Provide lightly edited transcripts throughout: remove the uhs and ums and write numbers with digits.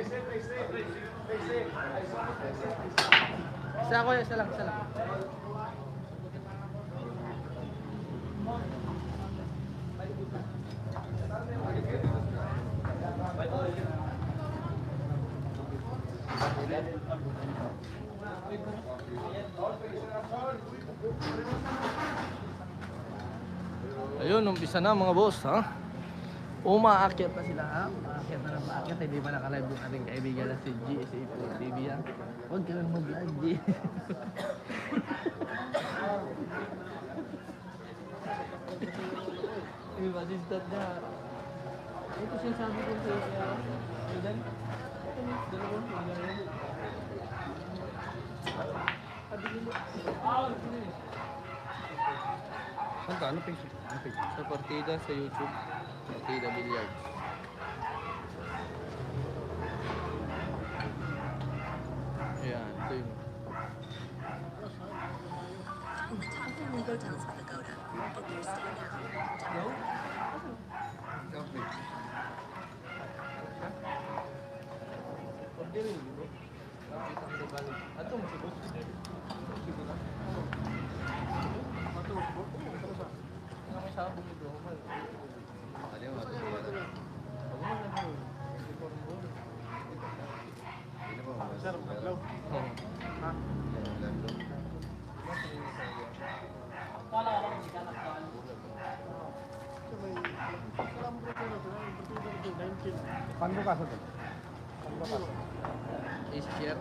Isa ko, isa lang, isa lang. Ayun, umpisa na mga boss, ha? Umaakyat na sila, ha? Umaakyat na umaakyat. Hindi pa nakalive yung ating kaibigan na si GSA4 TV, ha? Huwag ka lang mag-vlog, G. Yung assistant niya. Ito sinasabi ko sa'yo, kaya... Ilan? Dalawang pagkakas. Ano page? Sa partida sa YouTube. Partida Billiards. Ayan, ito yun. In the top 10 hotels of Pagoda, book your stay now. Paano ka sa ito? Is share.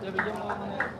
Bigyan mo muna yan.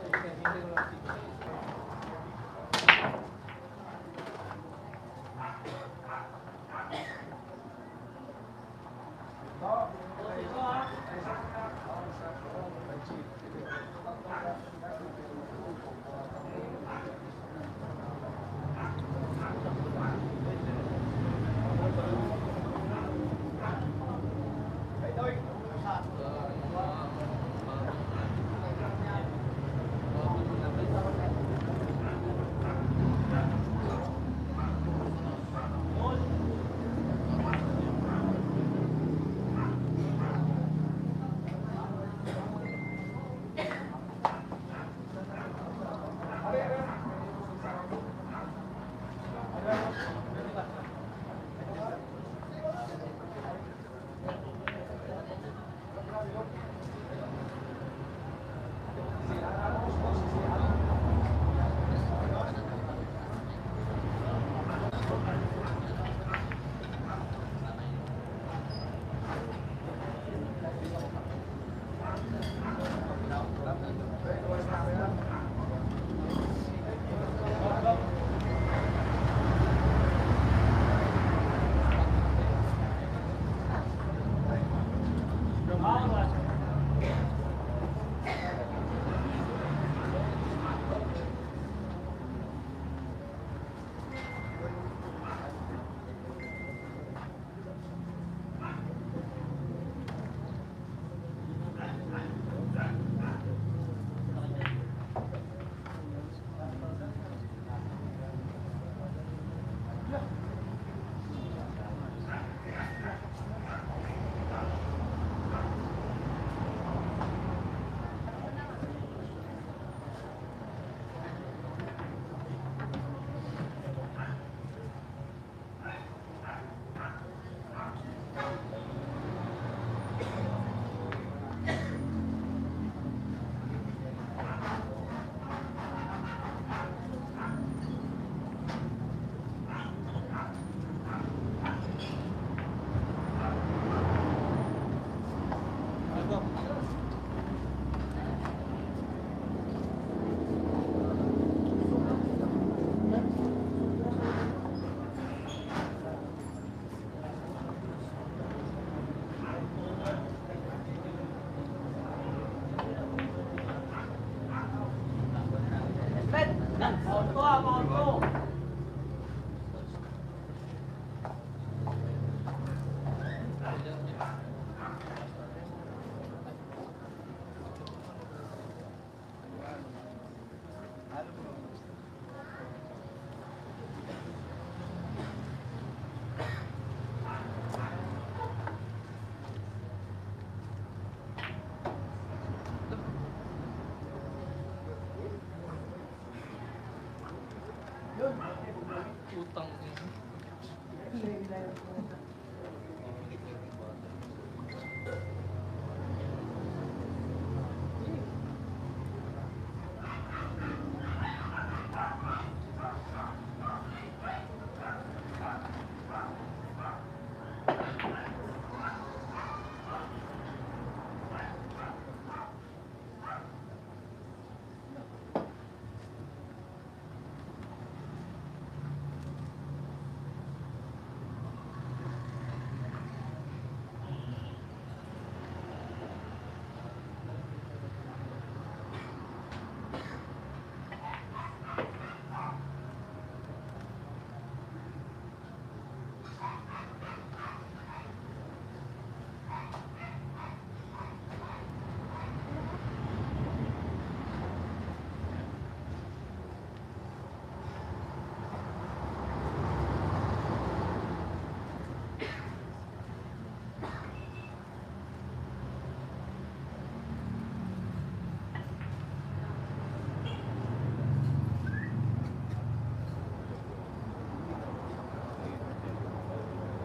Utang.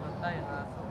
Patay ang aso.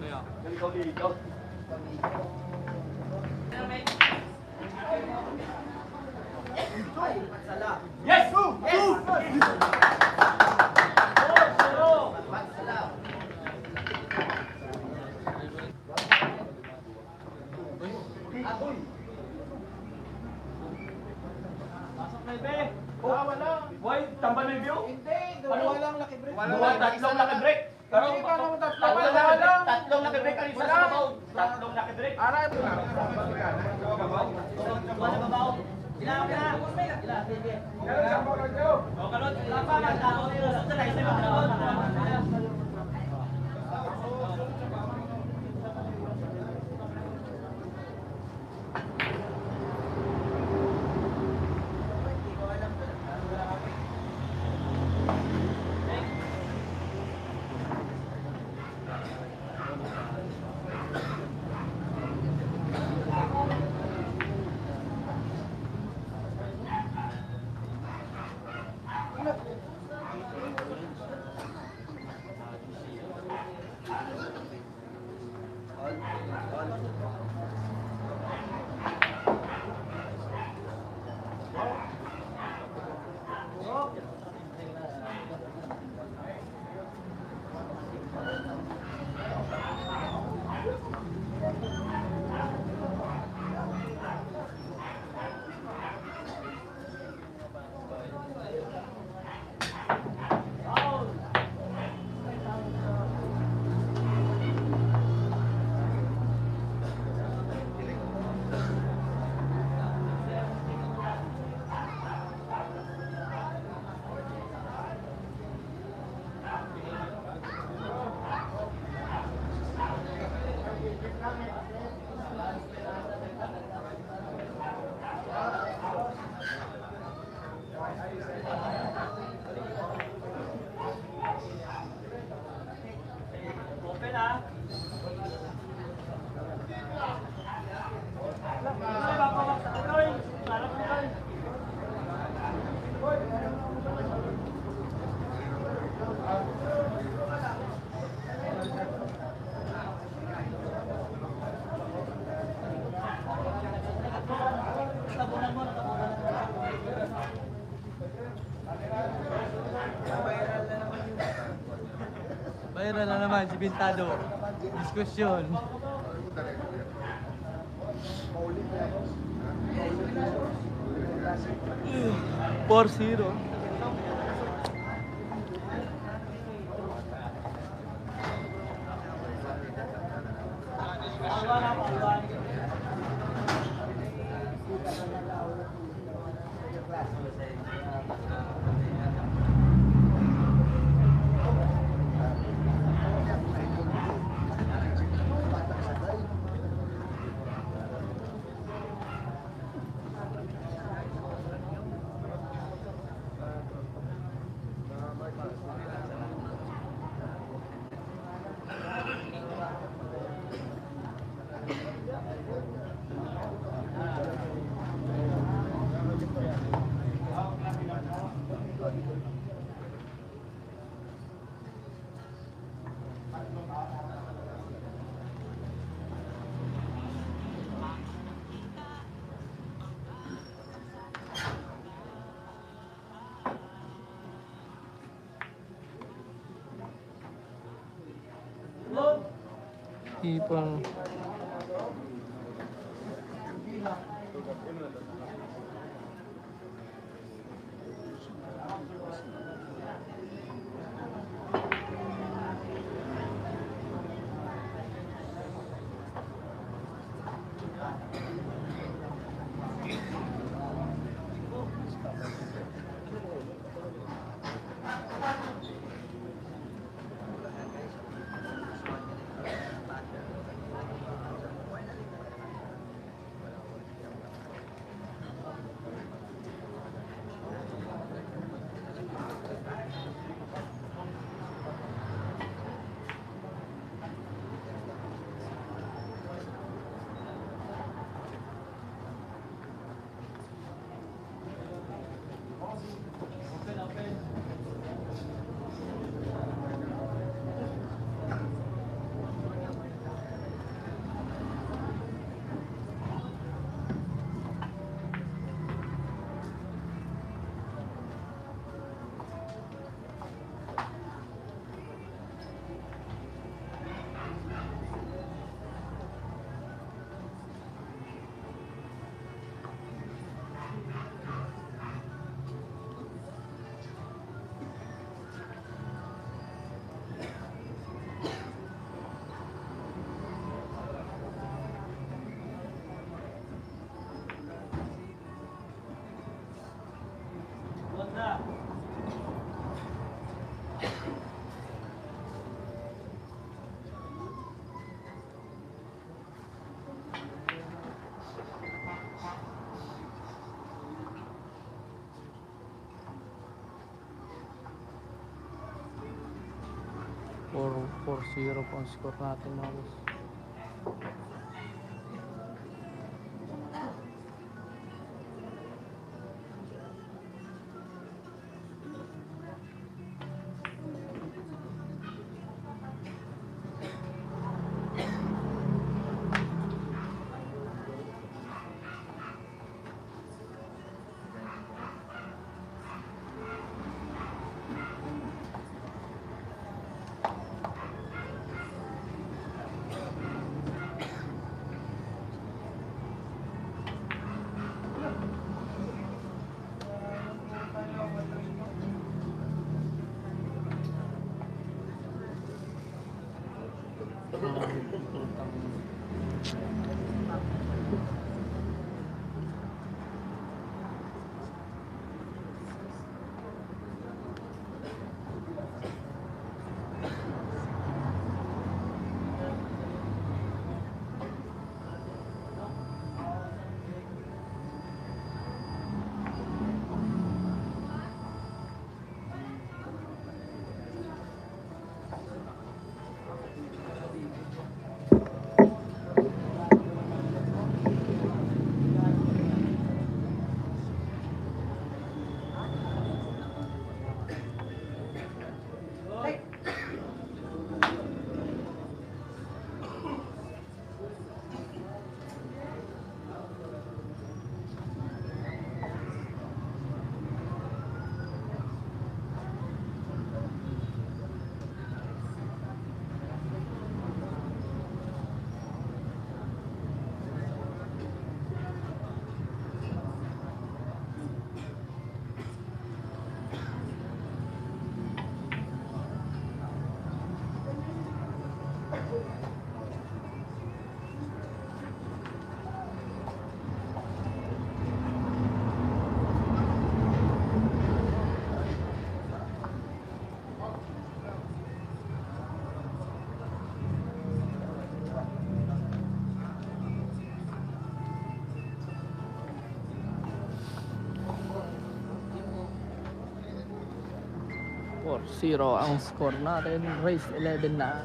Kaya. Yes! Boy, tambal may view? Hindi, dalawa lang laki break. Tatlong laki-break. Pero Hindi, paano mo tatlo? tatlong Wala lang. tatlong laki-break ang isa sa babaw. Tatlong laki-break. Ara, Camera na naman, si Bintado. Diskusyon. 4-0. Ipang or 4-0 po ang score natin mga boss. 4-0 ang score natin. Race 11 na.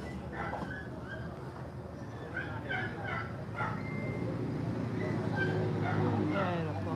Ay, nako.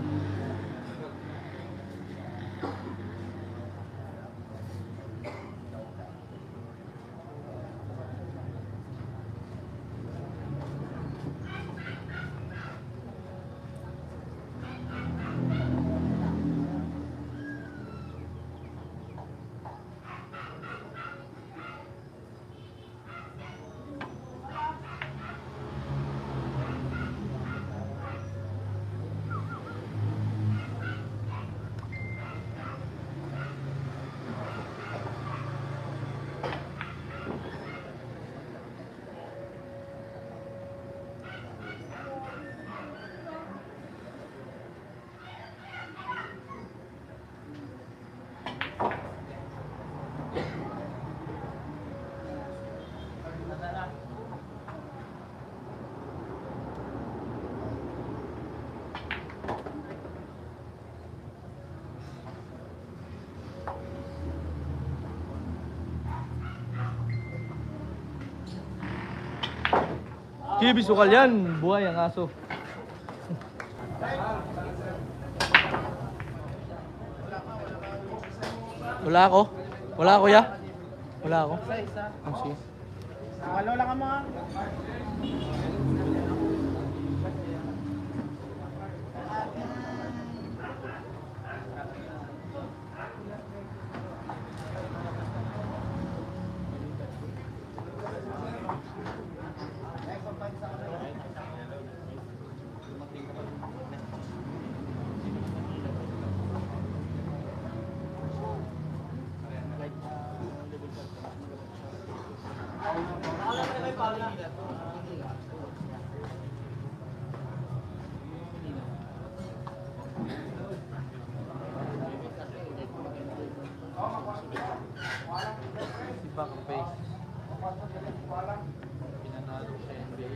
Kibi sukal yan, buhay ang aso. Wala ako. Wala ako, ya. Wala ako. Isa. Oh, sige. Walo lang ang mga. Si Bakpe. Pinanalo sa NBA.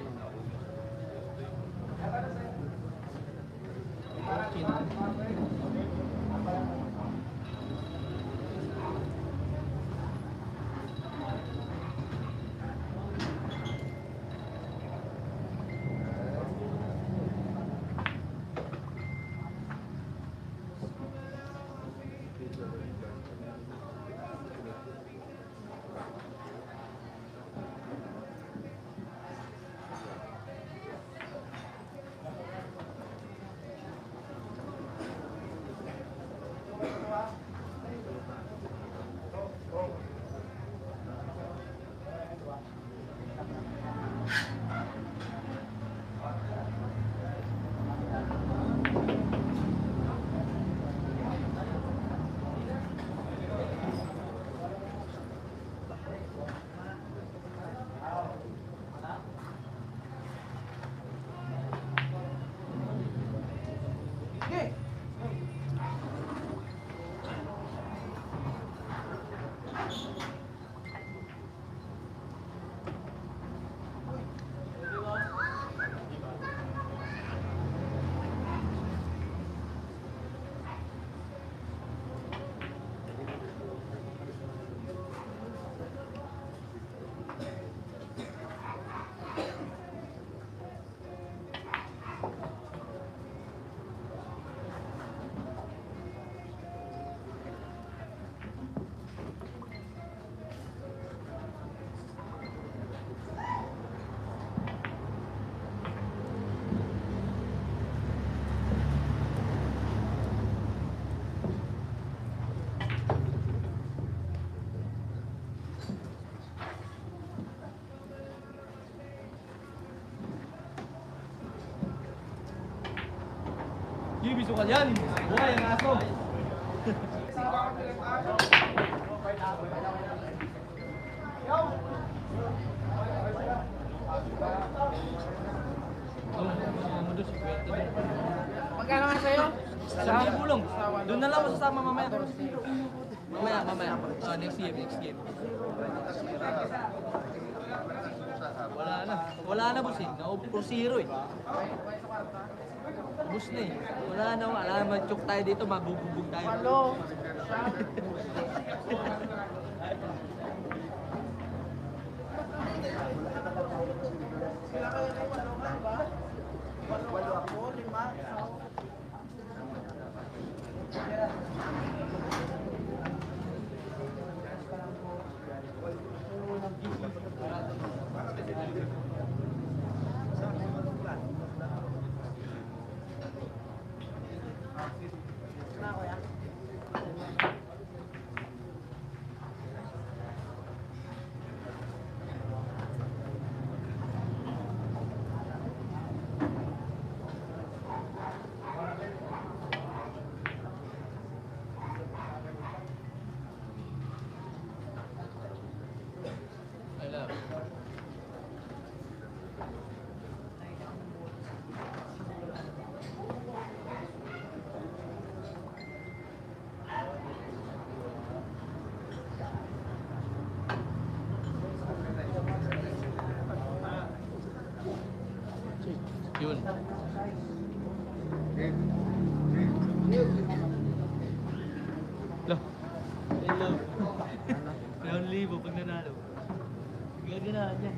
Kibi sukal yan, buhay ang aso. Magkano nga sa'yo? Sabi bulong. Doon na lang mo sasama mamaya. Mamaya. Next game. Wala na boss eh. Naupo 4-0 eh. Ubus na eh. Wala na. Mag-choke tayo dito, mabububog tayo. Walo. I love. Yun. Lo. Hello. 2,000 pag nanalo. Gaganaan yan.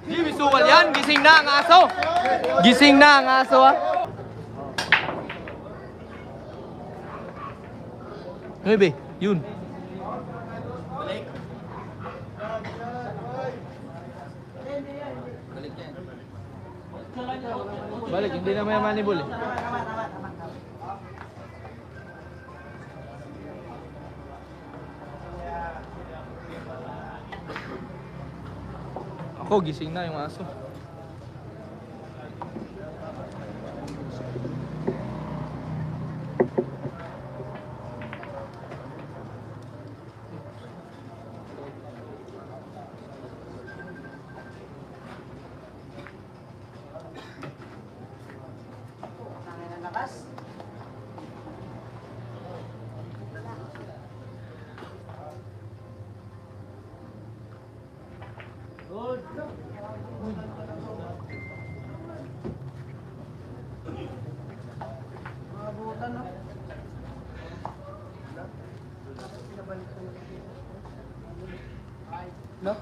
Di visual yan, gising na ang aso. Gising na ang aso ha. Maybe, yun. Balik, hindi na may manibol eh. Ako, gising na yung aso. No?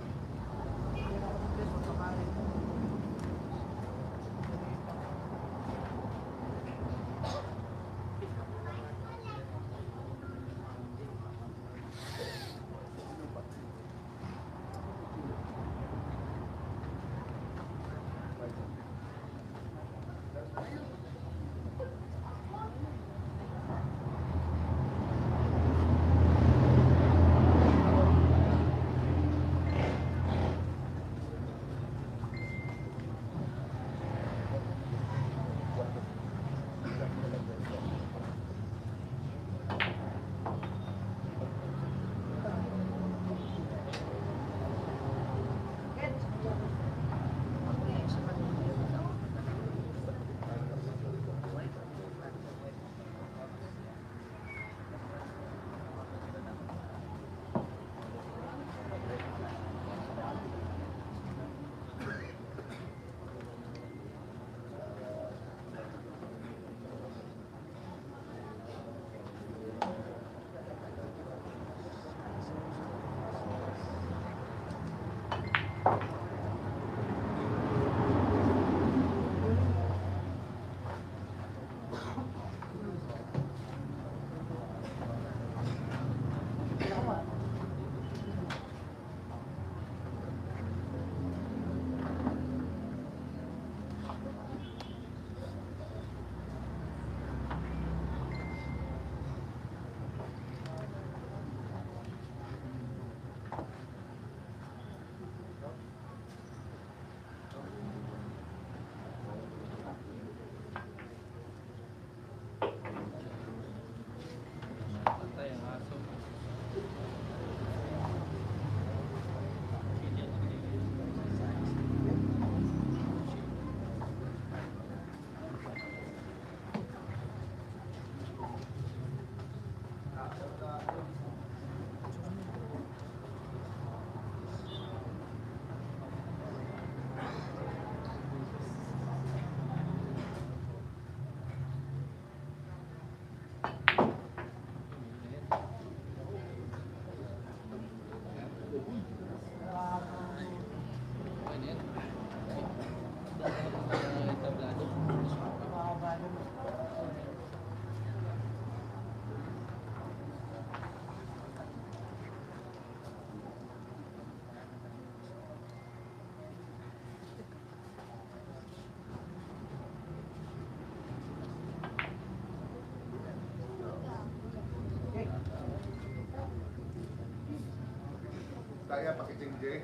Kaya pakitingge.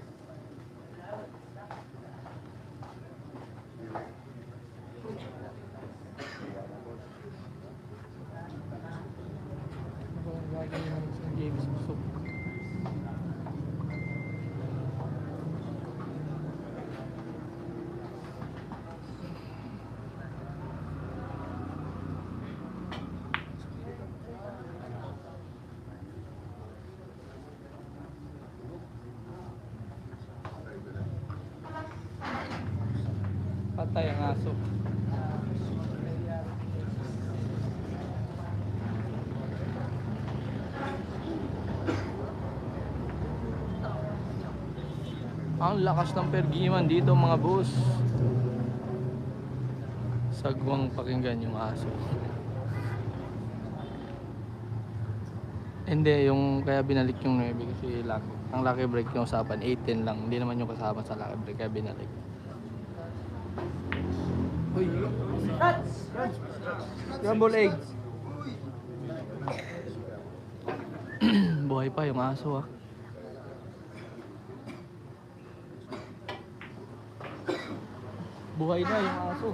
Patay ang aso. Ang lakas ng pergiman dito mga boss. Sagwang pakinggan yung aso. Hindi, yung kaya binalik yung 9 kasi ang lucky break yung usapan 8-10 lang. Hindi naman yung kasama sa lucky break kaya binalik. Uy. Scramble eggs. Buhay pa yung aso ah. Buhay na yung aso.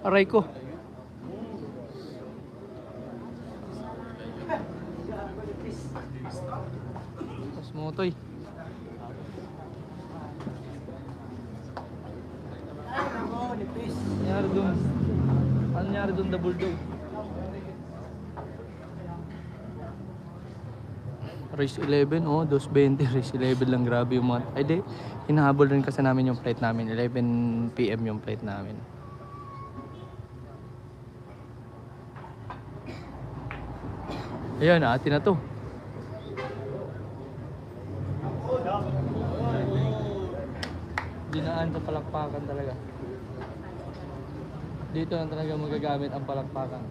Aray ko. Tapos motoy. Nangyari dun? Ano nangyari dun the bulldog? Race 11, oh, 2:20, race 11 lang, grabe yung mga, ay di, hinahabol rin kasi namin yung flight namin, 11 PM yung flight namin. Ayan, atin na to. Dinaan sa palakpakan talaga. Dito na talaga magagamit ang palakpakan.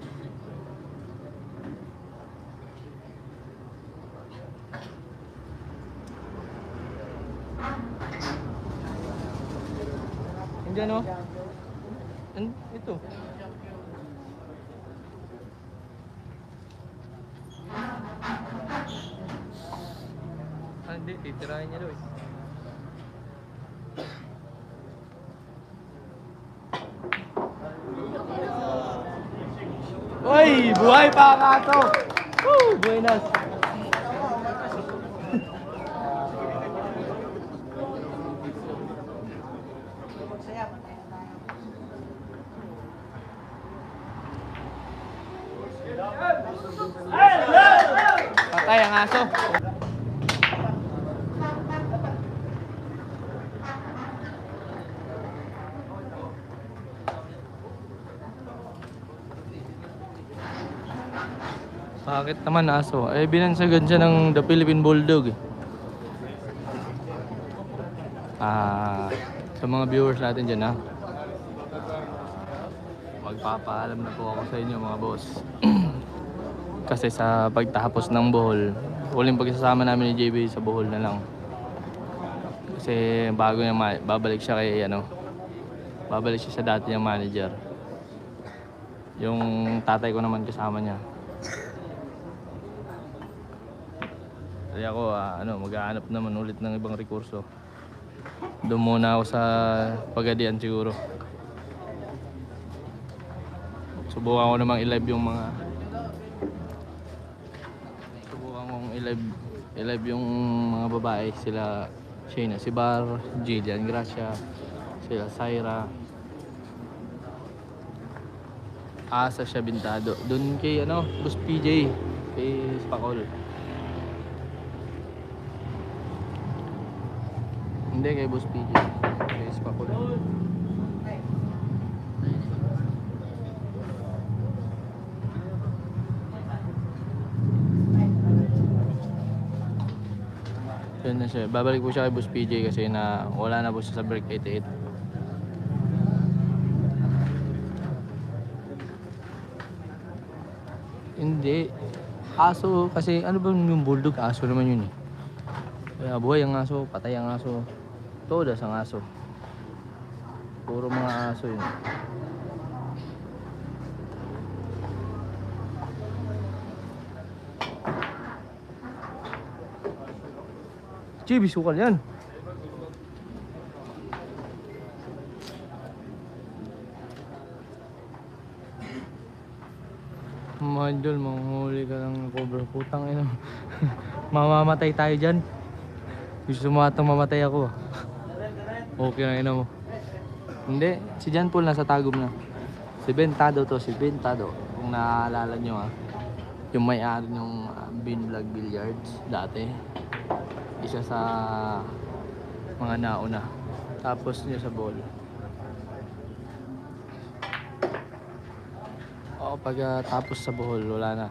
Hindi no? Ito. Hindi, titirahin niya daw eh. Uy! Buhay pa ang ato! Woo! Buenas! Patay ang aso. Bakit naman aso? Eh binansagan siya ng The Philippine Bulldog. Sa mga viewers natin dyan ha, magpapaalam na po ako sa inyo mga boss. Kasi sa pagtapos ng Bohol, huling pagsasama namin ni JB sa Bohol na lang. Kasi bago niya babalik siya kay babalik siya sa dati niyang manager. Yung tatay ko naman kasama niya. Kaya ako maghahanap naman ulit ng ibang rekurso. Doon muna ako sa Pagadian siguro. Subukan ko namang i-live yung mga i-live yung mga babae, sila Shayna Sibar, Jillian Gracia, sila Syra, Asa siya Bintado. Doon kay Boss PJ, kay Spacol. Hindi kay Boss PJ, kay Spacol. Yun na siya. Babalik po siya kay Boss PJ kasi wala na po siya sa Break 88. Hindi. Aso kasi ano ba yung bulldog? Aso naman yun eh. Kaya buhay ang aso, patay ang aso. Todas ang aso. Puro mga aso yun. Chibi, sukal yan. Mga idol, manghuli ka ng cobra. Putang ina. Mamamatay tayo dyan. Gusto mo atang mamatay ako. Okay na ina mo. Hindi, si John Paul nasa Tagum na. Si Bentado to, si Bentado. Kung naaalala nyo yung may-ari ng Bin Vlog Billiards dati. Isa sa mga nauna. Tapos niya sa ball. Oo, pag tapos sa Bohol, wala na.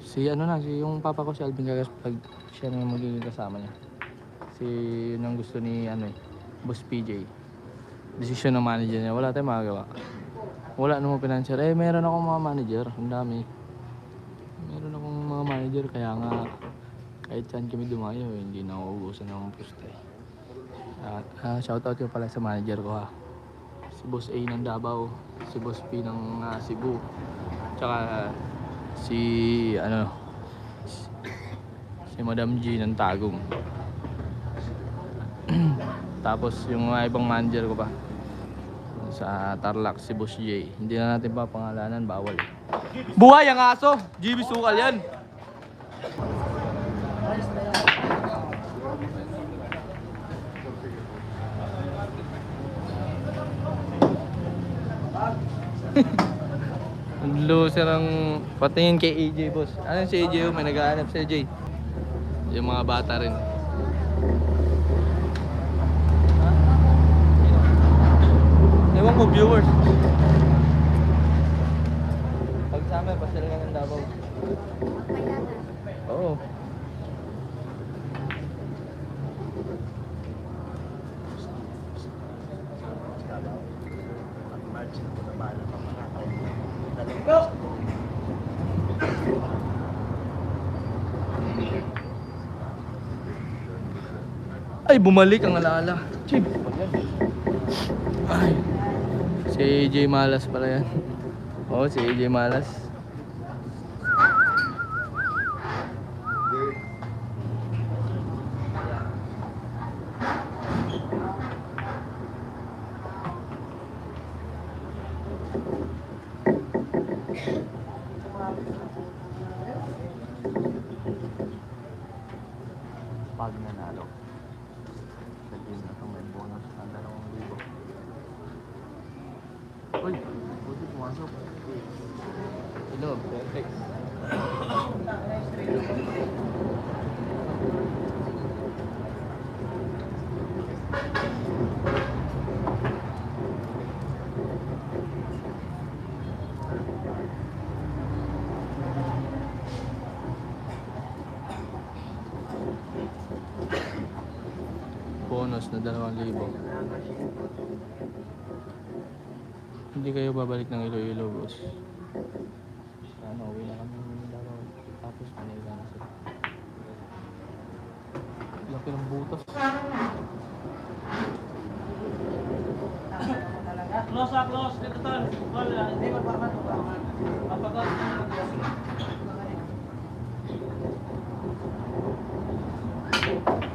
Si yung papa ko si Alvin Gagas, pag siya na magiging kasama niya. Si yun ang gusto ni Boss PJ. Decision ng manager niya, wala tayong magagawa. Wala namang financier. Meron akong mga manager, ang dami. Meron akong mga manager, kaya nga kahit saan kami dumayo, hindi na uubusan ng pusta. Shoutout ko pala sa manager ko si Boss A ng Davao, si Boss P ng Cebu, tsaka si Madam G ng Tagum. Tapos yung mga ibang manager ko pa sa Tarlac, si Boss J. Hindi na natin papangalanan, bawal. Buhay ang aso! GB sukal yan! Ang loser ang patingin kay AJ, boss. Ano si AJ? May nag-aanap si AJ. Yung mga bata rin. Ewan ko, viewers. Pag sa amin, pasal nga ng Davao. Oo. Ay, bumalik ang alaala. Chib. Ay. Si AJ Malas pala yan. Oo, si AJ Malas. Pag nanalo, sabihin na itong may bonus na 2,000. Uy, buti pumasok. Hello, perfect. Bonus na 2,000. Hindi kayo babalik ng Iloilo, boss. Sana uwi na kami ng Davao. Tapos Manila na sila. Laki ng butas. Close up, close. Dito tol. Tol, hindi magpapato. Papagot.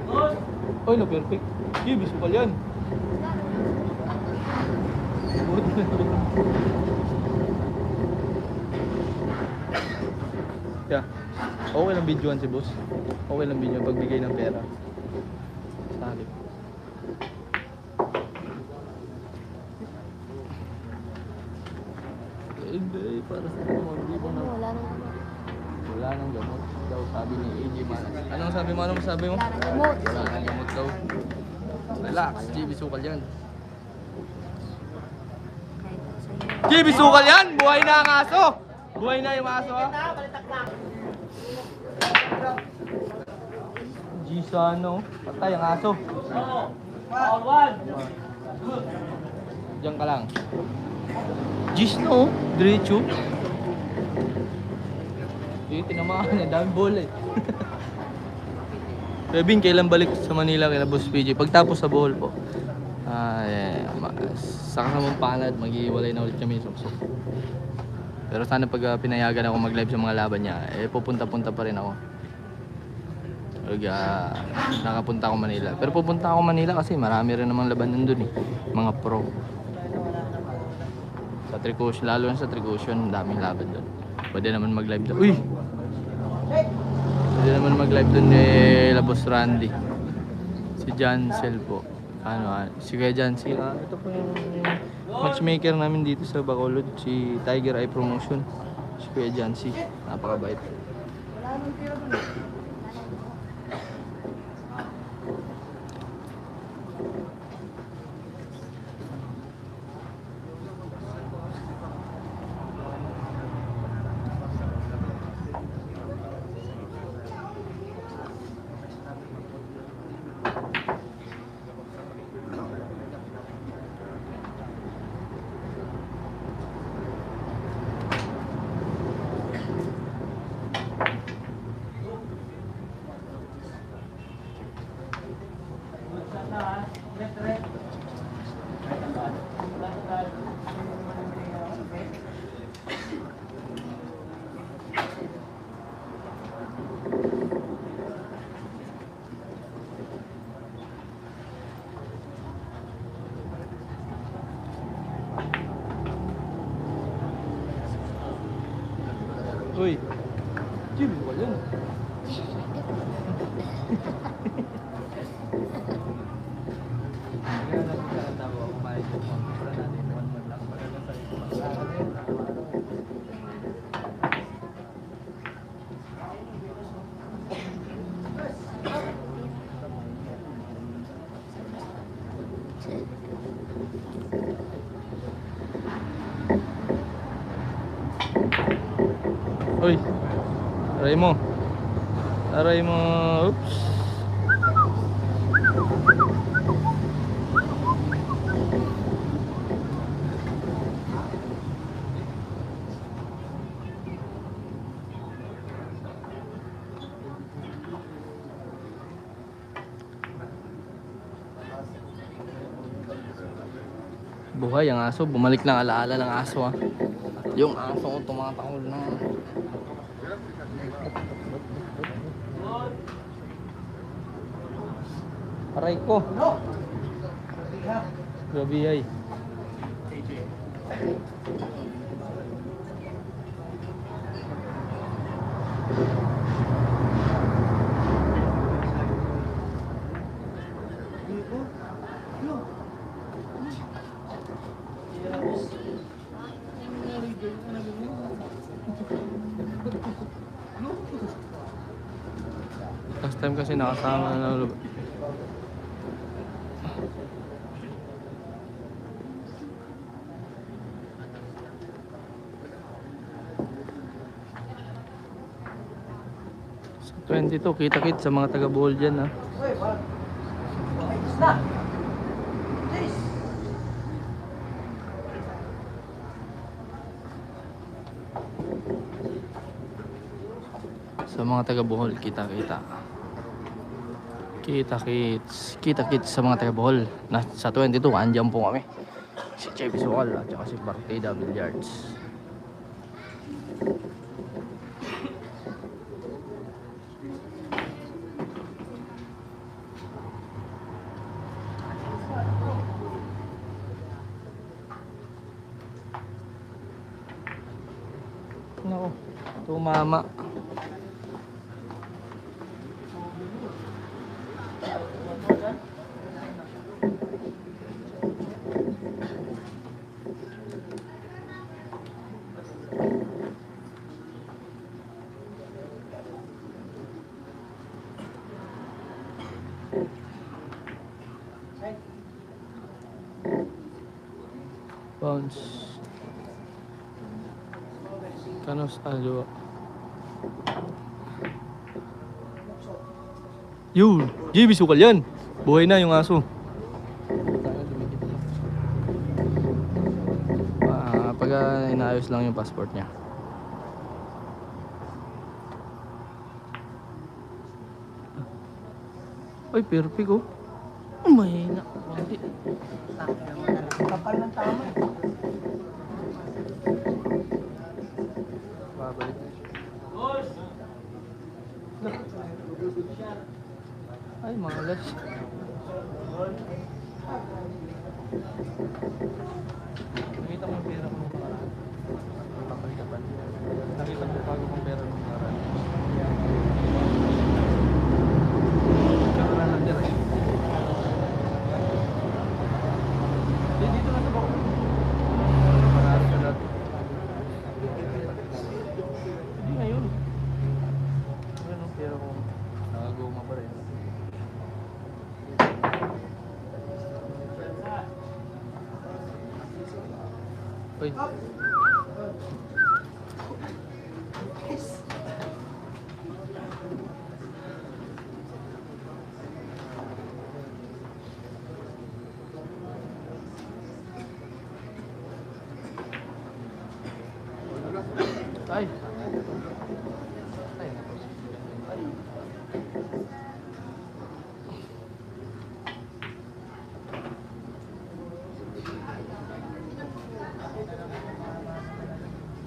Close. Oy, no, perfect. Gibi, sukal yan. Yeah. Okay lang videoan si boss. Okay lang video pagbigay ng pera. Salip. Hindi, para sa mga libo na. Wala nang gamot daw, sabi ni AJ Manas. Anong sabi mo? Anong sabi mo? Wala nang gamot daw. Relax, GB sukal yan. GB sukal yan! Buhay na ang aso! Buhay na yung aso, ha? G ano? Patay ang aso. Foul one. Diyan ka lang. G's no? Diretso. Tinamaan niya, daming bola eh. Kevin, kailan balik sa Manila kay Boss PJ? Pagtapos sa Bohol po. Sa kasamang palad, mag-iwalay na ulit kami suksok. Pero sana pag pinayagan ako mag-live sa mga laban niya, pupunta-punta pa rin ako. Pag nakapunta ako Manila. Pero pupunta ako Manila kasi marami rin namang laban nandun eh. Mga pro. Sa Tricusyon, lalo na sa Tricusyon, daming laban doon. Pwede naman mag-live doon. Uy! Pwede naman mag-live doon Labos Randy. Si Jansel po. Si Kuya Jansi. Ito po yung matchmaker namin dito sa Bacolod. Si Tiger Eye Promotion. Si Kuya Jansi. Napakabait. Uy! Jim, wala yun. Uy! Aray mo! Aray mo! Oops! Buhay ang aso, bumalik ng alaala ng aso ah. Yung aso ko tumatakol na. Aray ko. Grabe ay. Last time kasi nakasama na ulo. Sa 22, kita-kit sa mga taga-Bohol dyan ha. Sa mga taga-Bohol, kita-kita. Kita-kits sa mga taga-Bohol. Sa 22, andyan po kami. Si Chef Sual at saka si Partida Billiards. Nako, tumama. Bounce. Kanos ajo. Yun! JB sukal yan! Buhay na yung aso. Pag inaayos lang yung passport niya. Ay, perfect oh. Mahina. Hindi. Kapal ng tama eh. Babalik. Boss! Ay, malas. Nakita mo yung pera ko nung nakaraan. Papalikapan. Nakita mo yung bago kong pera nung nakaraan. Tsaka na natira eh. Dito na sa bako. Marami ka dati. Hindi ngayon. Ngayon ang pera ko. Nakaguma pa rin. Uy. Ay. Ay.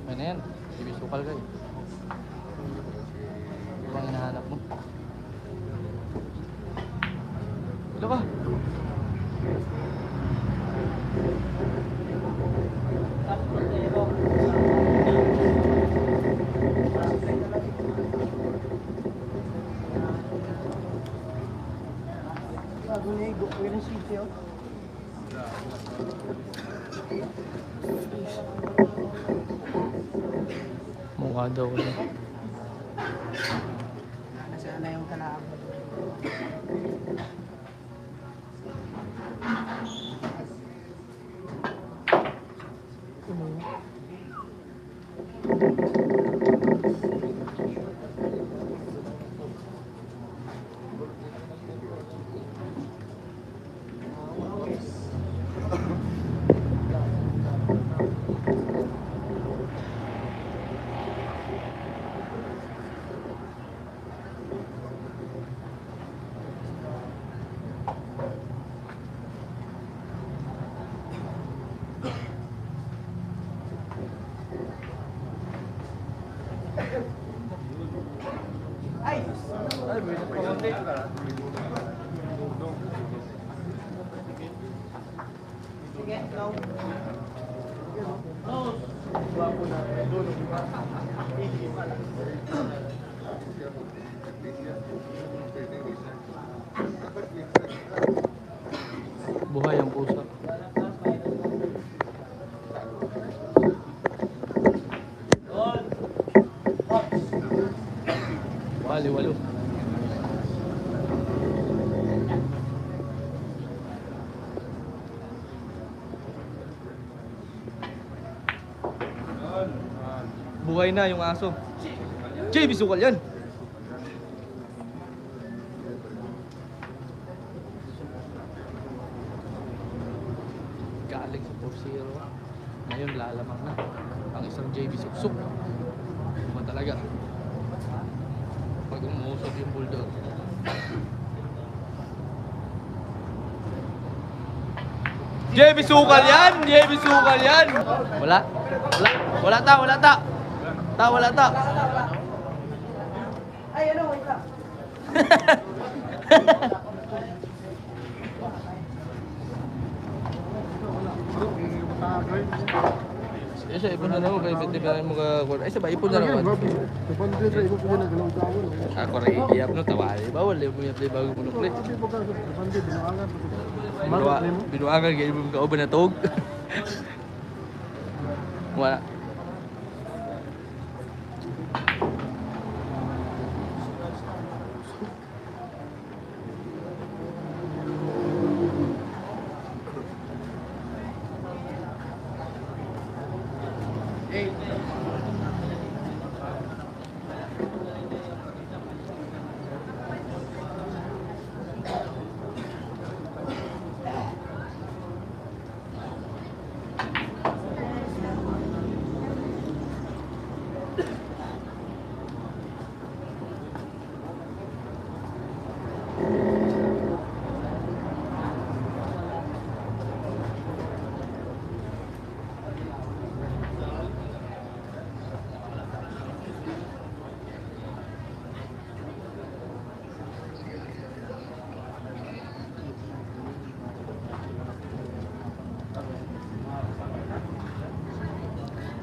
Ano yan? Ibisukal kayo. Ano bang hinahanap mo? Ilo ka! Bago na yung Gukwe ng city oh. Mukha daw ko. Nasaan na yung kalaang. Ay! Ay, may nagpakonti. Sige, go. Buhay ang pusa. Wali, walo. Buhay na yung aso. Jay, bisukal yan. Galing sa 4-0. Ngayon lalamang na ang isang JB suksuk. Iba talaga. Pag umuusap yung bulldog. JB sukal yan! JB sukal yan! Wala. Wala. Wala ta, wala ta. Wala ta. Ay, ano, wait lang. Isa ipon na naman kay biti pa mo ka. Ay sabay ipon na naman. Ako rin iyap no tawali. Bawal yung iyap di bago mo nukli. Binuangan kay mo ka uban na tog. Wala.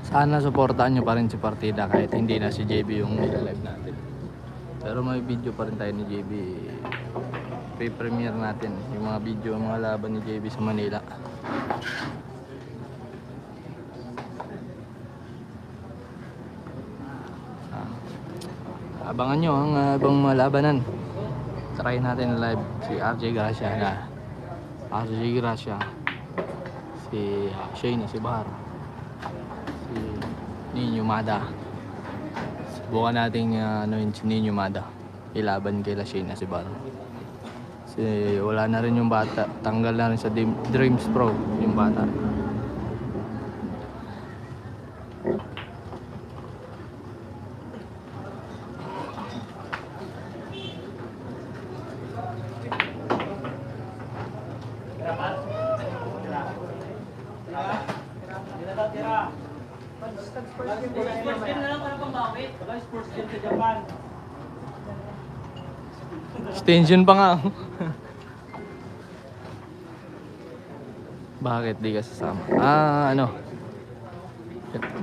Sana supportahan nyo pa rin si Partida kahit hindi na si JB yung nilalive natin. Pero may video pa rin tayo ni JB. Pre-premiere natin yung mga video, mga laban ni JB sa Manila. Abangan nyo ang ibang mga labanan. Try natin live si RJ Gracia na RJ Gracia, si Shane, si Bahar, si Nino Mada. Subukan natin si Nino Mada ilaban kay Shane na si Bahar. Kasi wala na rin yung bata, tanggal na rin sa Dreams Pro yung bata. Extension pa nga. Bakit di ka sasama? Ano?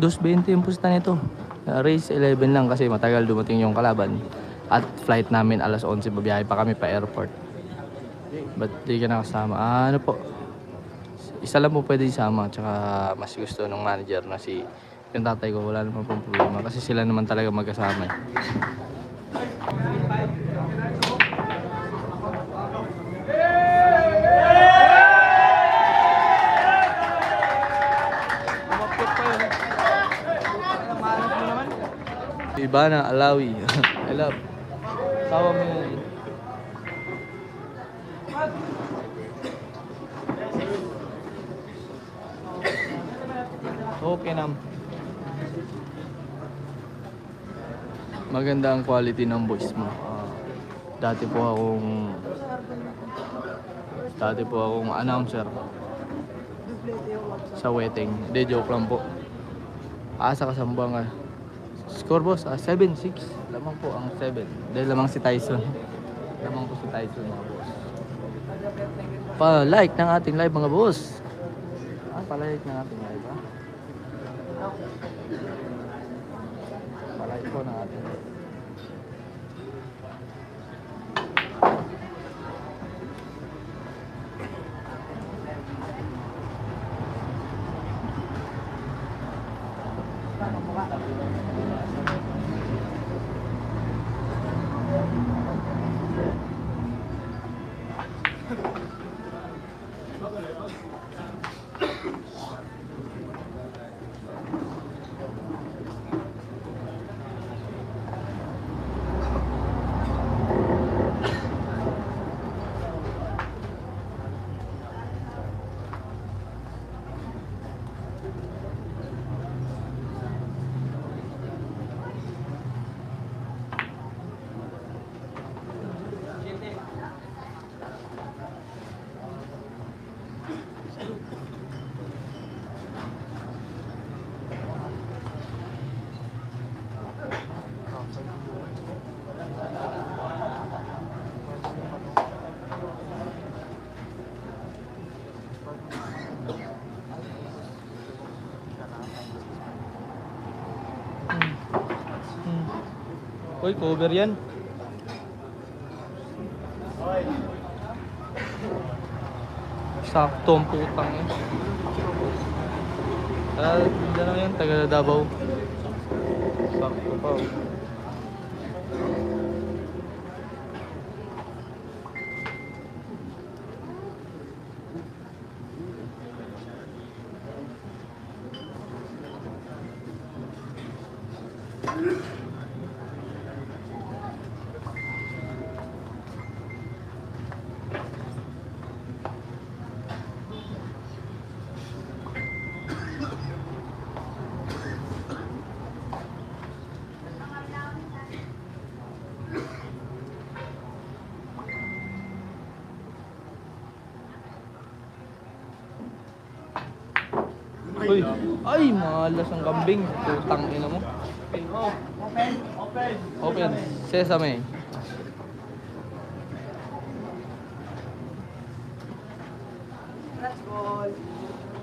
2:20 yung pusta nito. Race 11 lang kasi matagal dumating yung kalaban. At flight namin alas 11, babiyahe pa kami pa airport. Ba't di ka nakasama? Ano po? Isa lang po pwede isama. Tsaka mas gusto ng manager na si yung tatay ko. Wala naman pong problema. Kasi sila naman talaga magkasama eh. Ibana, Alawi. I love. Sawa mo yun. Okay nam. Maganda ang quality ng voice mo. Dati po akong announcer sa wedding. Hindi, joke lang po. Asa kasambang score boss, 7-6. Lamang po ang 7. Dahil lamang si Tyson. Lamang po si Tyson mga boss. Pa-like ng ating live mga boss. Pa-like ng ating live ha. Pa-like po ng ating live. Uy, cover yan. Sakto ang putang eh. Hindi lang yan, taga Davao. Sakto pa oh. Uy, ay, malas ang kambing. Putang ina mo. Open. Open. Open. Sesame. Let's go.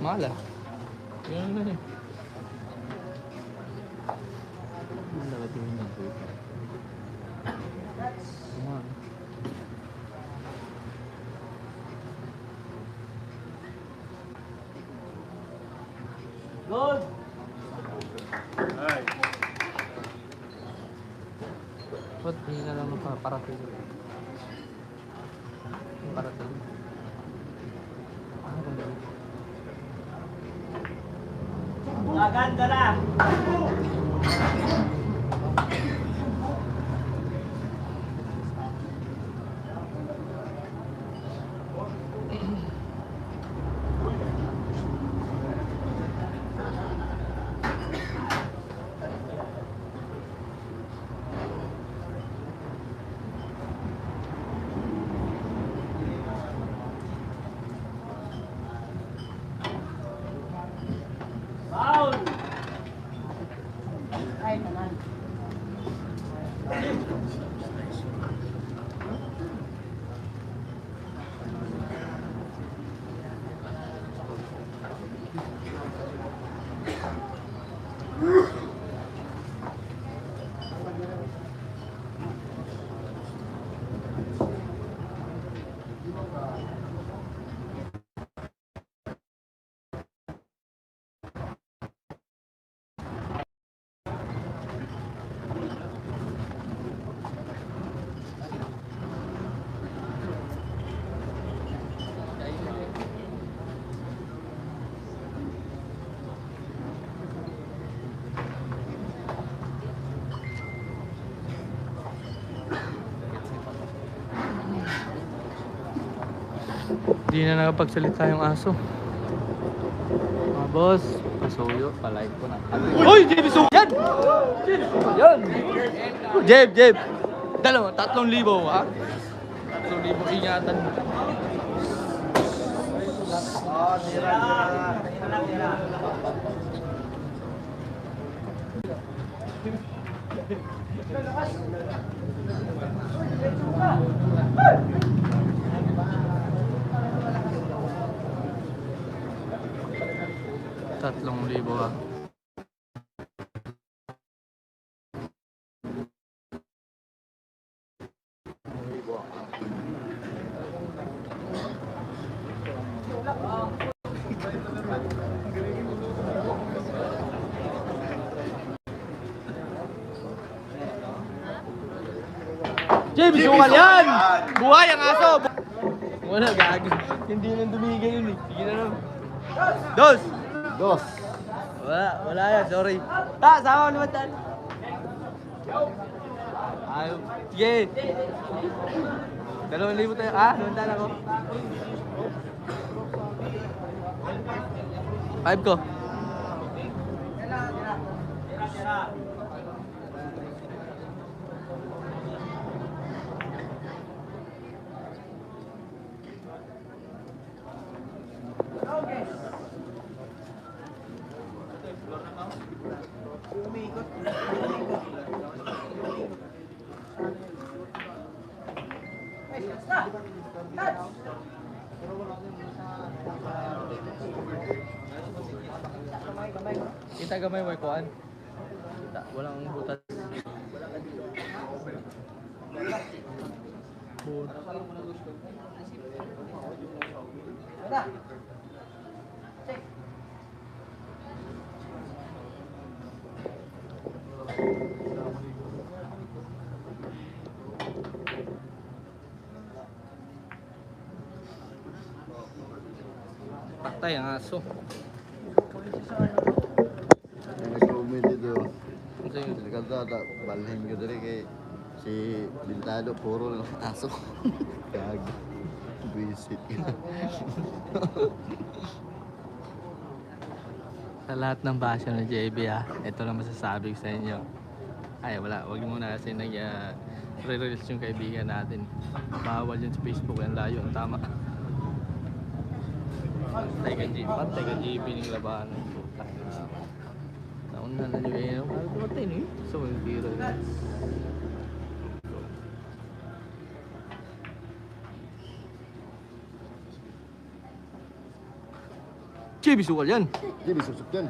Mala. Yun na eh. Patuhin niya. Tama. Good. Ba't hindi na lang parating? Parating. Maganda na. Foul. Hindi na nakapagsalita yung aso. Mga boss, pasuyo, palive ko na. Uy! JB Sugal! Yan! Yan! Jeb, Jeb! Dalawa, 3,000 ha? 3,000 ingatan. Tatlong libo ha. JB Sugal yan! Buhay ang aso! Wala, gago. Hindi nang dumigay yun eh. Sige na lang. Dos! Dos. Wala yan, sorry. Ta, sama ko naman tan. Ayaw. Sige. 2,000 tayo. Naman ako. 5 ko. Kita gamay mo kuan. Kita, walang butas. Patay ang aso. Nag-comment dito. Ano sa'yo? Delikado balhin ko dali kay si Bintado puro lang aso. Gago. Visit ka. Sa lahat ng basyo ng JB ito lang masasabi ko sa inyo. Ay wala, wag muna kasi re-release yung kaibigan natin. Bawal yun sa Facebook, yan layo, ang tama. Patay ka JB ng labanan. Nauna na nyo kayo. Parang tumatay no eh. So yung tiro yun. JB Sugal yan! Hindi, may susuk yan.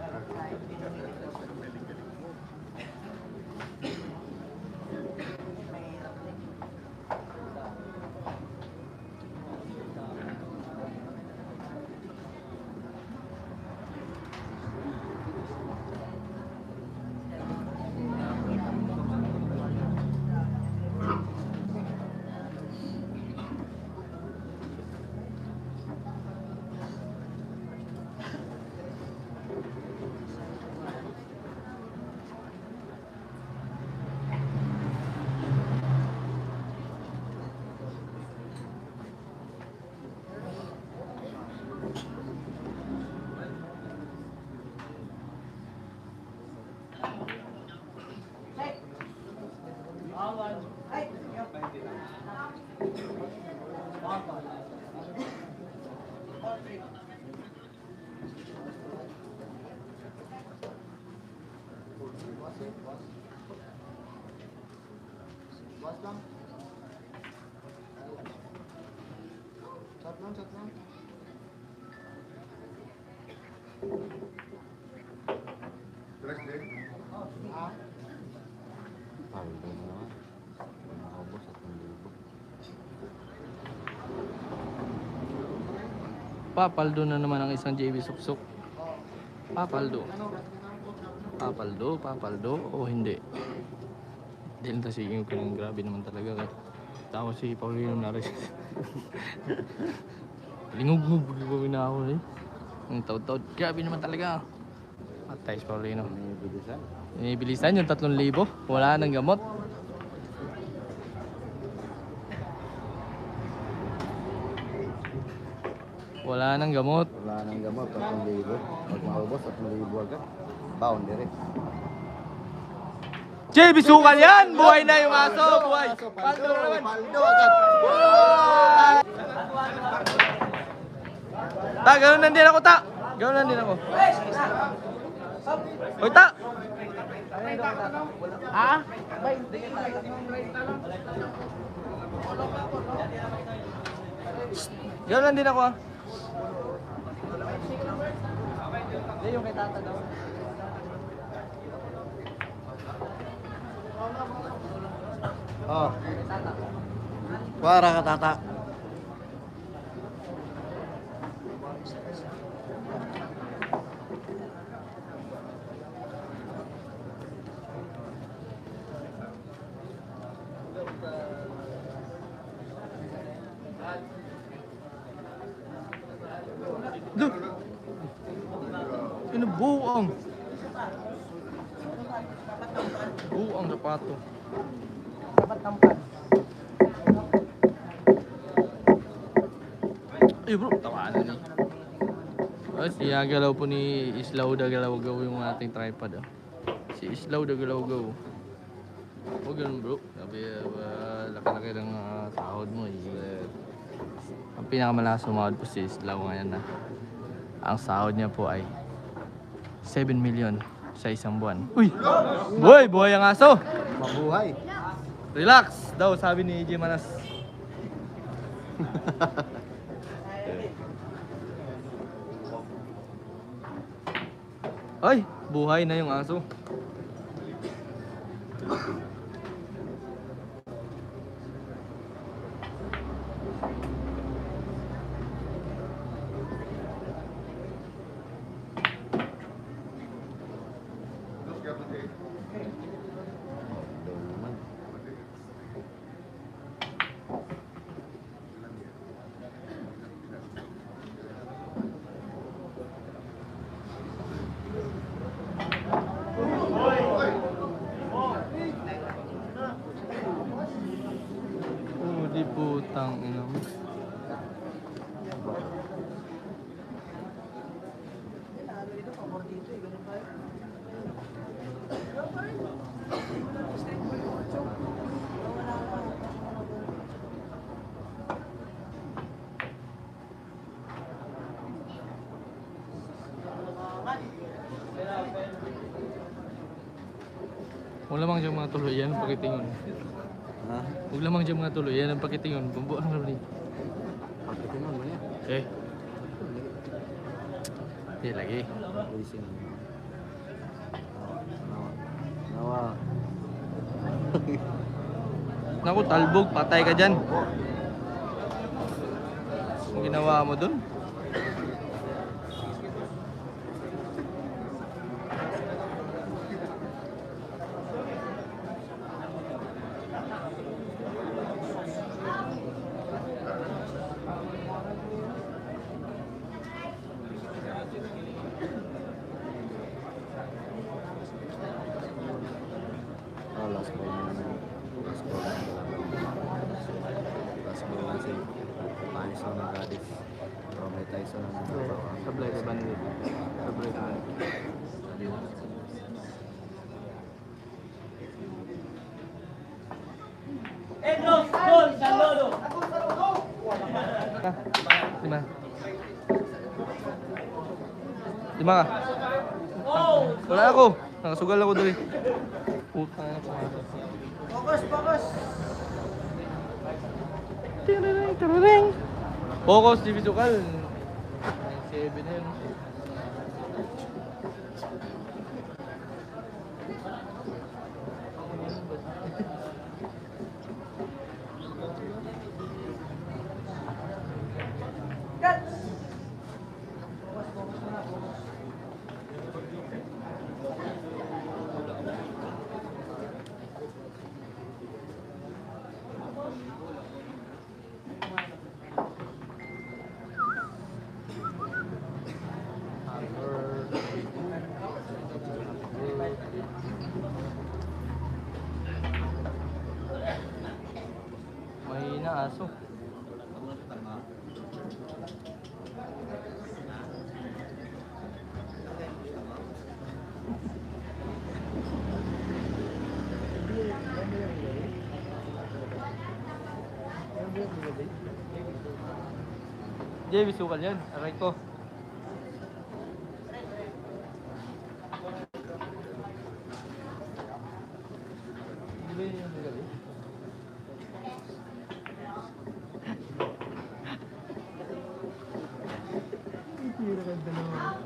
Bukas lang. Chat lang, chat lang. Paldo na naman. Nakakabos at nalibo. Papaldo na naman ang isang JB Suksok. Papaldo. Papaldo o hindi. Hindi lang tasigin ko ng grabe naman talaga. Tapos si Paulino Nares. Lingog-ngog gagawin na ako eh. Ang taod-taod. Grabe naman talaga. Patay si Paulino. May bilisan. Inibilisan yung 3,000. Wala nang gamot. Wala nang gamot. Wala nang gamot, 3,000. Pag maubos, 3,000 agad. Boundary. JB Sukal yan! Buhay na yung aso! Buhay! Paldo na naman! Paldo agad. Ta, gano'n lang din ako, ta! Gano'n lang din ako. Hoy, ta! Ha? Gano'n lang din ako, ha? Hindi, yung kay tata daw. Oh. Para ka tata. Duh! Ano buang? Buang sapato. Ay bro, tawanan eh. Oh, siya galaw po ni Islaw da Galaw-gaw yung ating tripod. Oh. Si Islaw da Galaw-gaw. Huwag ganun bro. Sabi, laki-laki ng sahod mo eh. Ang pinakamalakas sumahod po si Islaw ngayon na. Ang sahod niya po ay 7 million sa isang buwan. Uy! Boy! Buhay ang aso! Mabuhay. Relax daw sabi ni EJ Manas. Ay, buhay na yung aso. Paldo naman. Oh, di putang ina mo. Wala mang diyang mga tuluyan ang pakitingon. Ha? Huwag lamang diyang mga tuluyan ang pakitingon. Bumbuan na rin. Pagkatinon mo niya. Eh. Hindi lagi. Racing. Nawa. Naku, talbog. Patay ka dyan. Ang ginawa mo dun. Oh, last ball na naman. Last ball na last ball na si Tyson ng Cadiz. Oh, may Tyson ng Sablay ka ba nila? Sablay ka ba nila? Edros, gol, Salolo. Lima. Lima ka. Oh, Wala ako. Nakasugal ako doon. Puta na pumasok. Focus, focus! Tiraring, tiraring. Focus, di Sukal. 7 na yun. Mahina aso. JB, sukal yan. Aray ko. Di ba yun yung gabi? Tira ka dalawa.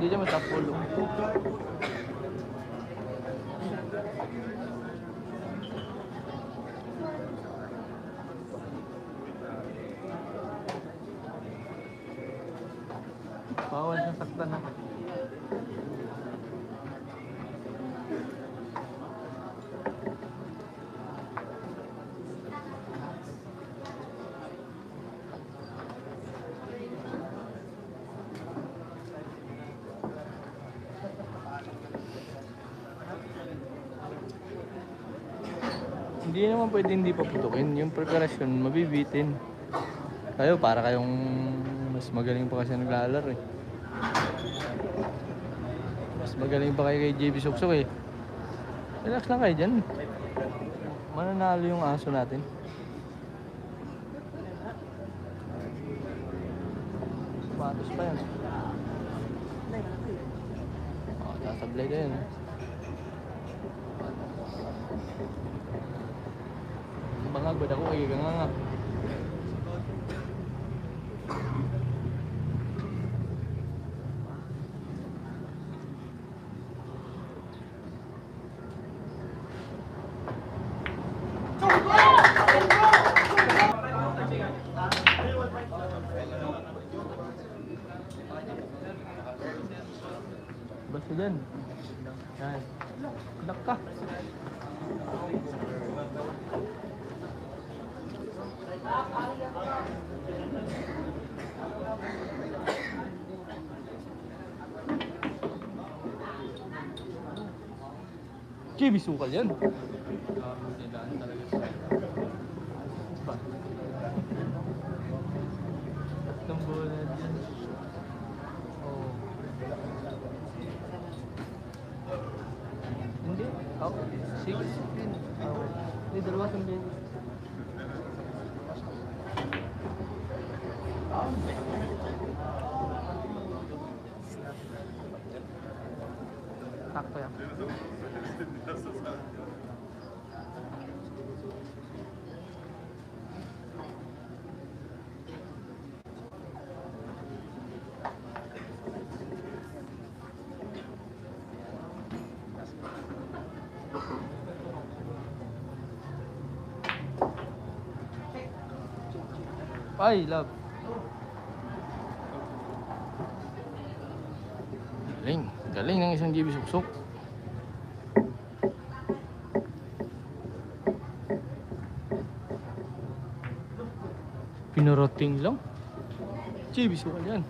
Hindi siya masapulo. Bawal siyang saktan na. Hindi naman pwede hindi paputukin. Yung preparasyon, mabibitin. Kayo, para kayong mas magaling pa kasi naglalaro eh. Mas magaling pa kayo kay JB Suksok eh. Relax lang kayo dyan. Mananalo yung aso natin. Patos pa yan. Oh, sasablay ka yan. Bangag ba ako kay nga. Basta dyan. Yan. Anak ka. JB sukal yan. Tatlong bola dyan. Oh. Hindi. Oh, 6. Hindi, dalawa sa baby. Sakto yan. Ay, love. Galing. Galing ng isang JB Suksok. Pinarating lang. JB Suksok yan.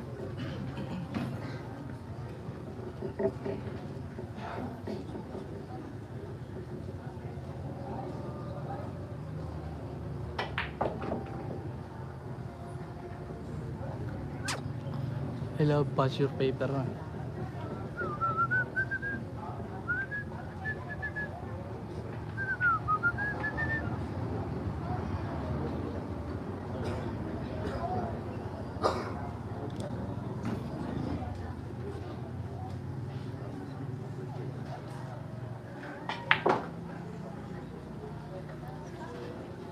I love patch your paper na.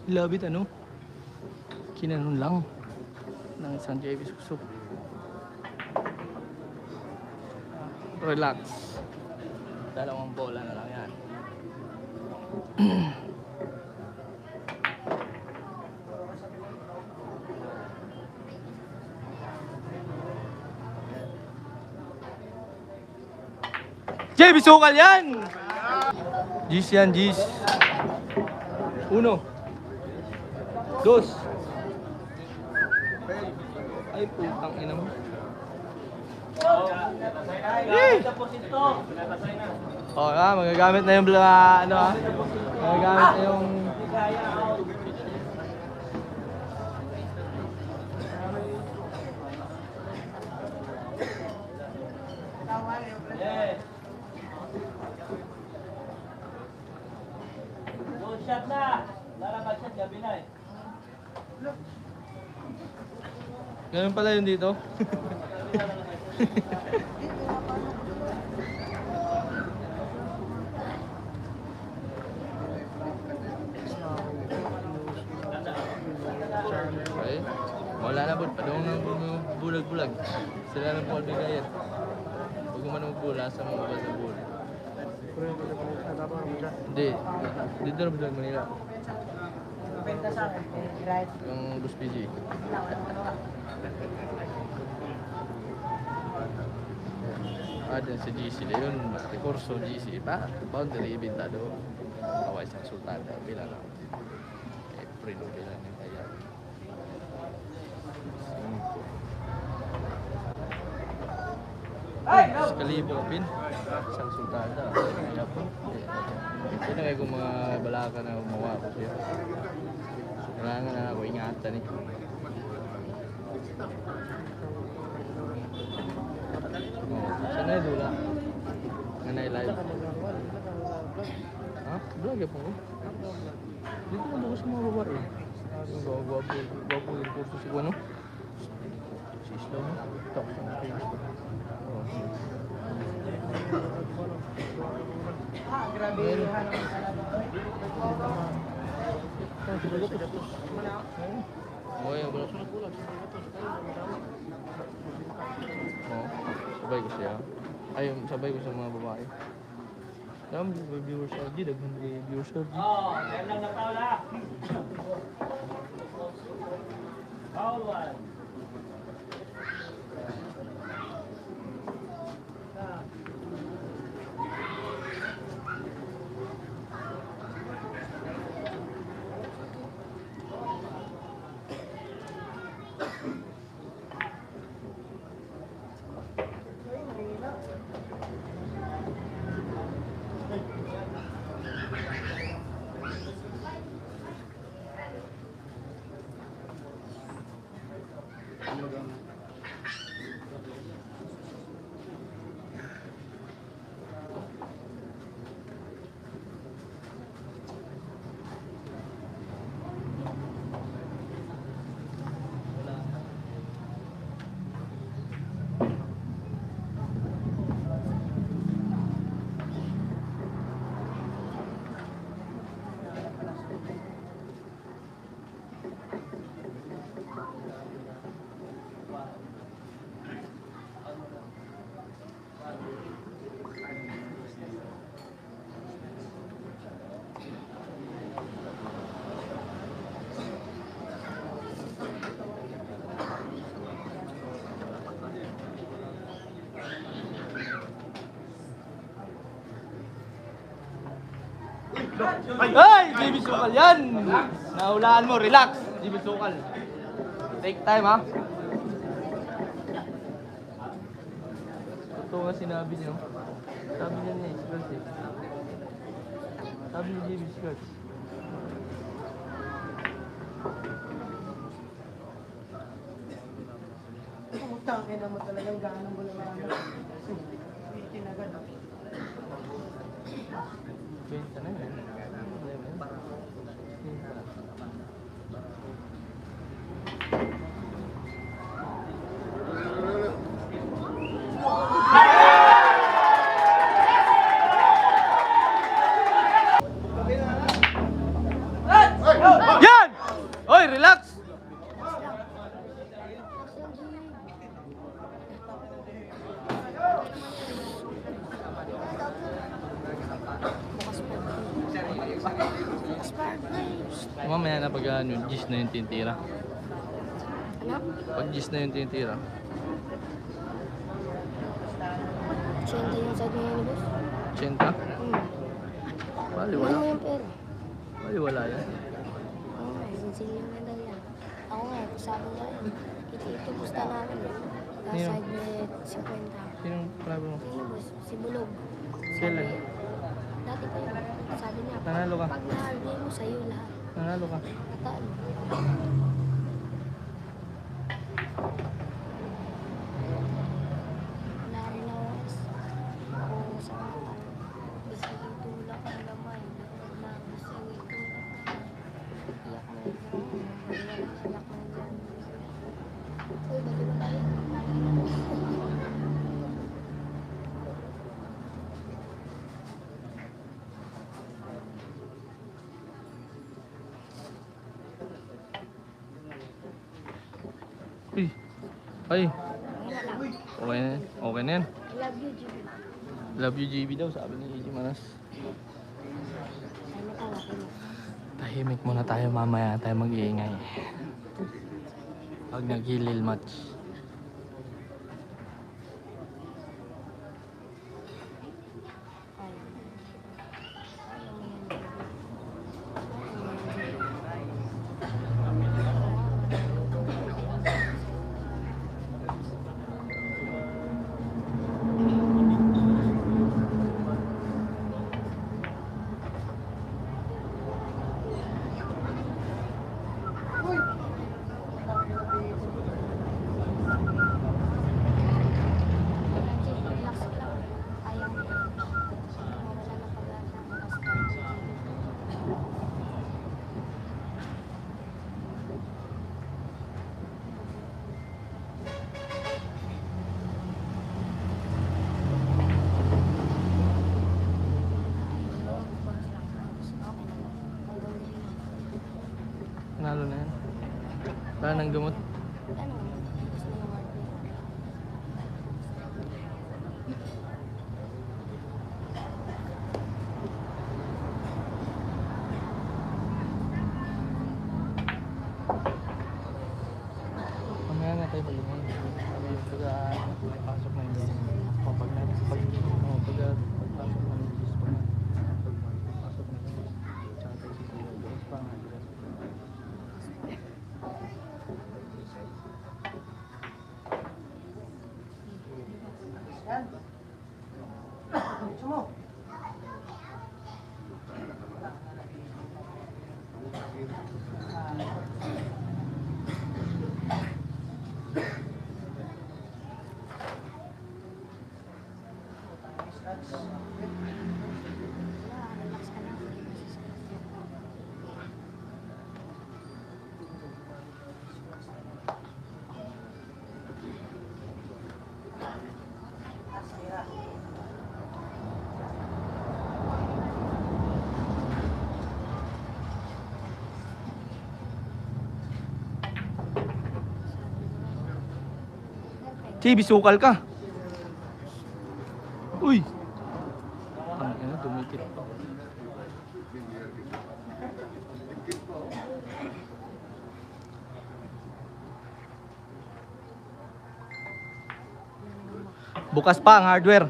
Love it, ano? Kinanon lang ng isang JB Suksok. Relax. Dalawang bola na lang yan. JB Sukal yan! Gis yan, Gis. Uno. Dos. Ay, putang ina mo. Magagamit na yung ano ha? Magagamit na yung Shot na! Lalabas siya, gabi na eh. ganun pala yun dito. Okay. Wala na po. Padung nang bulag-bulag. Sila na po albigayan. Huwag mo manong bula sa mga bal na bula. Hindi. Dito na bulag Manila. Yung Bus PG. Dyan si GC na yun. Recurso GC pa. Boundary Bintado. Kaway sa Sultana. Bilang ako. Prino bilang yung kaya. Sekali Pin. Isang Sultana. Kaya po. Ito na kayo kung mga balaka na umawa ko siya. So, kailangan na ako ingatan eh. Sana yung dula. Nga live. Ha? Vlog ya po ko. Dito na ako sa mga babae. Ang gwapo yung kurso si Guano. Si Islam mo. Tapos ang Facebook. Grabe. Oh, ya, wala sunod bulag. Oh, sabay ko siya. Ay, sabay ko sa mga babae. Dami viewers sa di daghan viewers sa di. Oh, yan lang na Paula. Foul one. Ay! JB Sukal yan! Nahulaan mo, relax! JB Sukal. Take time ha. Ito nga sinabi niyo. Sabi niya niya, Scratch eh. Sabi ni JB Scratch. Tangin naman talagang ganang bulang-ganang. Kinagad. Benta na yun. Yan! Oy, relax! Mamaya na pag ano, gis na yung tintira. Pag gis na yung tintira. Siyenta yung side niya ni boss. Chenta? Bali wala. Ano yung pera? Bali wala yan. Oo nga, sinsingin na daw yan. Ako nga, sabi niya yun. Ito gusto namin. Nasa Sino? side niya 50. Sinong problem mo? Yung boss, si Bulog. Kailan? Dati pa yun. Sabi niya, Nanalo ka? pag nahaldi mo sa'yo lahat. Nanalo ka? Natalo. Wala rin na oras. Kung saan ka. Basta itulak ang lamay. Na basta itulak ka. Iyak na yun. Iyak na yun. Uy, bali ba tayo? Uy! Ay! Wala lang. Okay na yan. Okay na yan. I love you, Jimmy. Love you JB daw, sabi ni EJ Manas. Ay, matawa ko na. Tahimik muna tayo mamaya, tayo mag-iingay. Pag naghilil match. Ay. Ayaw mo yan, Jimmy. Relax lang. Ayaw mo yan. Mawala na pag-asa. Nanalo na yan. Wala nang gamot. Ano? Gusto mo yung hardware? Mamaya na tayo palingan. Pag-pasok na yung gis. Pag pagpasok na yung gis. Pagpasok na yung gis. Tsaka tayo sisigaw. Doon pa nga. Gusto mo? Wala, relax ka lang. JB, sukal ka. Uy! Ang ina, dumikit pa. Bukas pa ang hardware.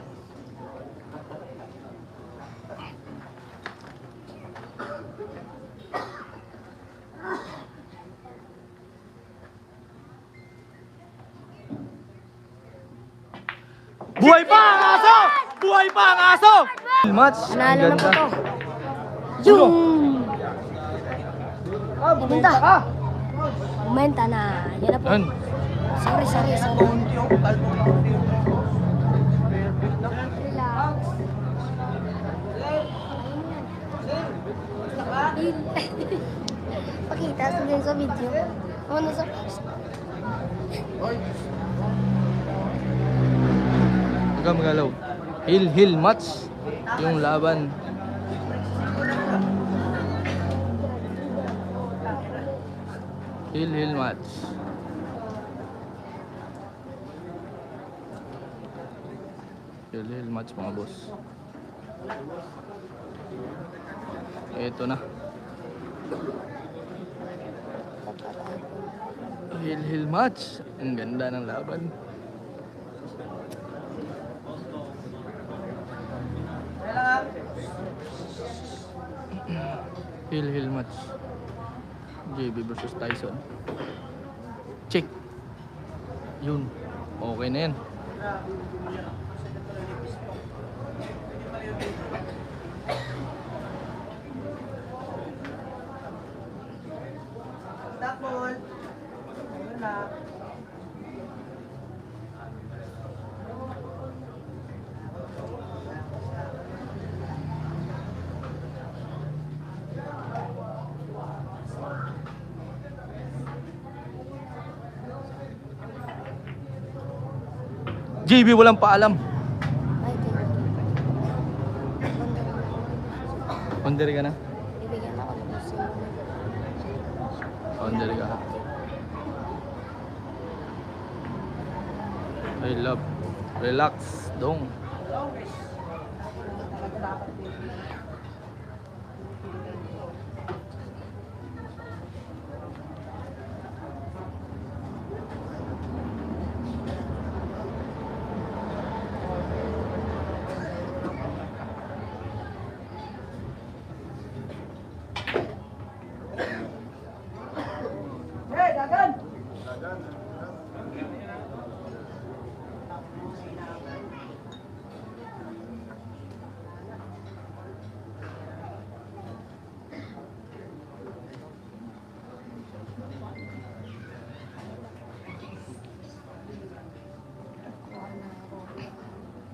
Buhay pa ang aso! Match. Panalo na po to. Yung! Pumunta. Bumenta na. Yan na po. Yan. Sorry. Relax. Pakita sa din sa video. Ano sa... Huwag kang magalaw. Hill match. Yung laban. Hill match. Hill match mga boss. Ito na. Hill match. Ang ganda ng laban. Hill match. JB versus Tyson. Check. Yun. Okay na yan. JB walang paalam. Ay, thank you. Onder ka na? Ibigyan ako ng gusto. Onder ka. I love. Relax. Dong.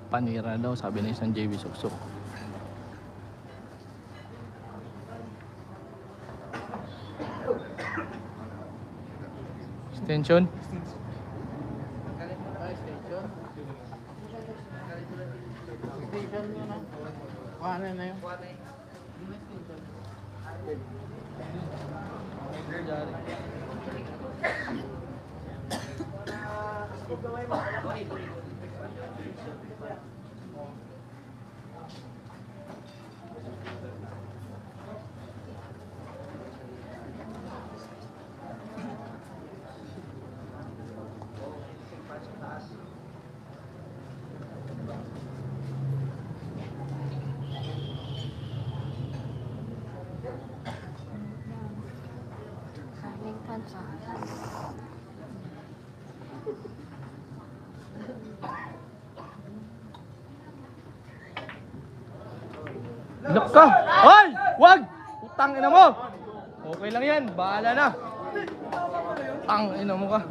Panira daw, sabi na isang JB Suksok. Extension? Ano na yun? Kaming pansa. Look ka! Hoy! Wag! Utang ina mo! Okay lang yan, bahala na. Utang ina mo ka.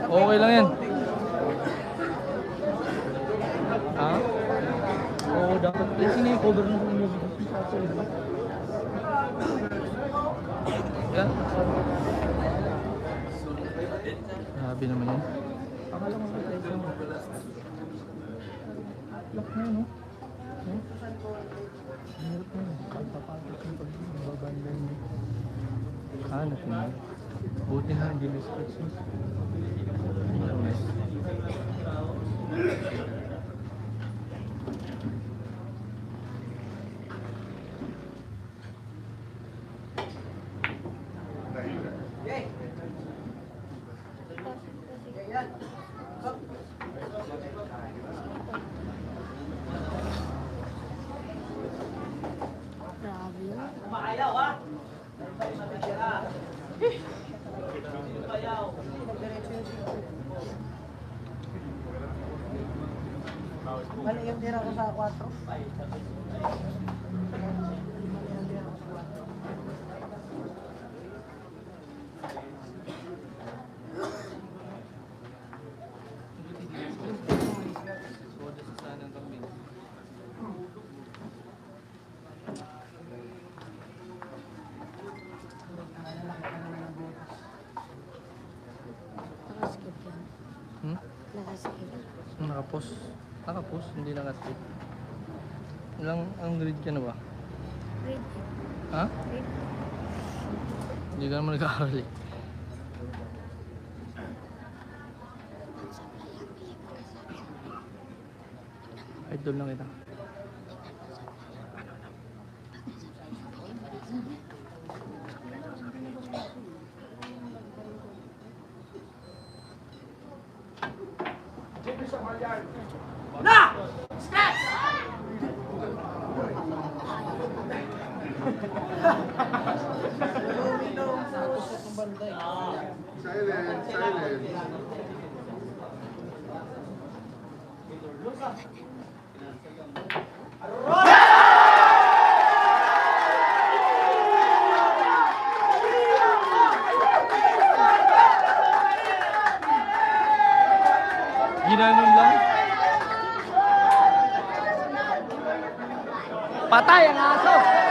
Okay lang yan. Ha? Oo, dapat. Sino yung cover ng movie? Yan. Grabe naman yan. Akala mo ba tayo? Lock na yun, no? Hirap na yun. Pagpapatos yung pagbabandan niya. Hanap na yun. Buti na hindi na-scratch yun. Nice. Grabe yun. Maayaw ha? Mali yung tira ko sa 4. Soda sa sanang kambing. Nakaskip yan. Hmm? Nakaskip. Nakapos. Nakapos, hindi nakaskip. Ilang, ang grade ka na ba? Grade Ha? 8. Grade Hindi ka naman nag-aaral eh. Idol lang kita. Silence, silence. Ginanon lang. Patay ang aso!